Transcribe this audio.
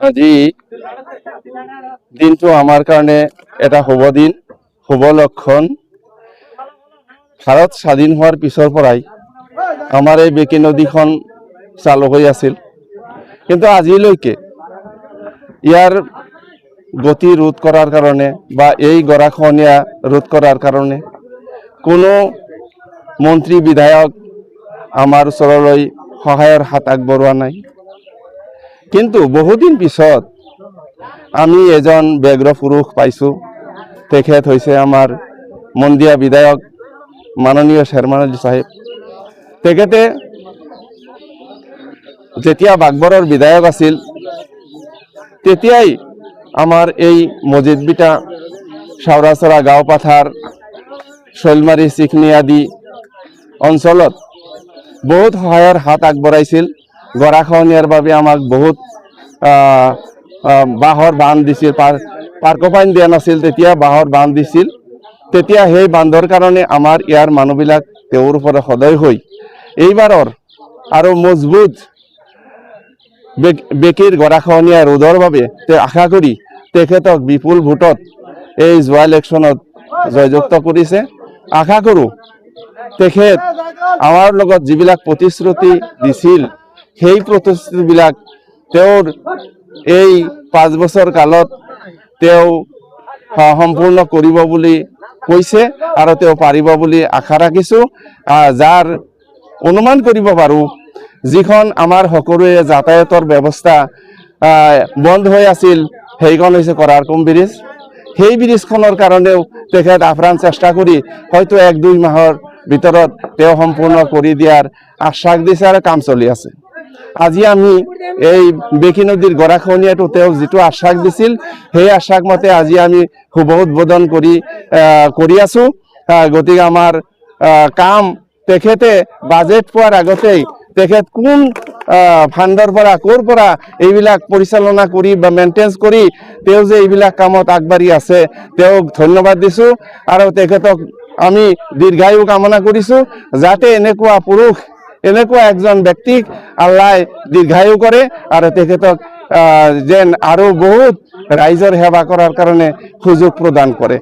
আজি দিনটো আমাৰ কাৰণে এটা শুভ দিন, শুভ লক্ষণ। ভাৰত স্বাধীন হওয়াৰ পিছৰ পৰাই আমাৰ এই বেকী নদীখন চালু হৈ আছিল, কিন্তু আজিলৈকে ইয়াৰ গতি ৰোধ কৰাৰ কাৰণে বা এই গৰাখহনীয়া ৰোধ কৰাৰ কাৰণে কোনো মন্ত্ৰী বিধায়ক আমাৰ ওচৰলৈ সহায়ৰ হাত আগবঢ়োৱা নাই। কিন্তু বহুদিন পিছত আমি এজন ব্যগ্ৰ পুৰুষ পাইছোঁ। তেখেত হৈছে আমাৰ মন্দিয়া বিধায়ক মাননীয় শৰ্মা আলী সাহেব। তেখেতে যেতিয়া বাগবৰৰ বিধায়ক আছিল তেতিয়াই আমাৰ এই মছজিদবিটা, চাউৰাচৰা গাঁও পাথাৰ, শৈলমাৰী, চিখনি আদি অঞ্চলত বহুত সহায়ৰ হাত আগবঢ়াইছিল। গৰাখহনীয়াৰ বাবে আমাক বহুত বাঁহৰ বান্ধ দিছিল, পাৰ্কপাইন দিয়া নাছিল, তেতিয়া বাঁহৰ বান্ধ দিছিল। তেতিয়া সেই বান্ধৰ কাৰণে আমাৰ ইয়াৰ মানুহবিলাক তেওঁৰ ওপৰত সদয় হৈ এইবাৰৰ আৰু মজবুত বেকীৰ গৰাখহনীয়া ৰোধৰ বাবে আশা কৰি তেখেতক বিপুল ভোটত এই যোৱা ইলেকশ্যনত জয়যুক্ত কৰিছে। আশা কৰোঁ তেখেত আমাৰ লগত যিবিলাক প্ৰতিশ্ৰুতি দিছিল সেই প্ৰতিশ্ৰুতিবিলাক তেওঁৰ এই 5 বছৰ কালত তেওঁ সম্পূৰ্ণ কৰিব বুলি কৈছে আৰু তেওঁ পাৰিব বুলি আশা ৰাখিছোঁ। যাৰ অনুমান কৰিব পাৰোঁ, যিখন আমাৰ সকলোৱে যাতায়াতৰ ব্যৱস্থা বন্ধ হৈ আছিল সেইখন হৈছে কৰাৰকুম ব্ৰিজ। সেই ব্ৰিজখনৰ কাৰণেও তেখেত আপ্ৰাণ চেষ্টা কৰি হয়তো 1-2 মাহৰ ভিতৰত তেওঁ সম্পূৰ্ণ কৰি দিয়াৰ আশ্বাস দিছে আৰু কাম চলি আছে। আজি আমি এই বেকী নদীৰ গৰাখহনীয়াটো তেওঁ যিটো আশ্বাস দিছিল সেই আশ্বাস মতে আজি আমি শুভ উদ্বোধন কৰি আছোঁ। গতিকে আমাৰ কাম তেখেতে বাজেট পোৱাৰ আগতেই তেখেত কোন ফাণ্ডৰ পৰা ক'ৰ পৰা এইবিলাক পৰিচালনা কৰি বা মেইনটেনেন্স কৰি তেওঁ যে এইবিলাক কামত আগবাঢ়ি আছে তেওঁক ধন্যবাদ দিছোঁ। আৰু তেখেতক আমি দীৰ্ঘায়ু কামনা কৰিছোঁ, যাতে এনেকুৱা পুৰুষ, এনেকুৱা একজন ব্যক্তিক আল্লাহ দীৰ্ঘায়ু কৰে আৰু তেখেতক যেন আৰু বহুত ৰাইজৰ সেৱা কৰাৰ কাৰণে সুযোগ প্ৰদান কৰে।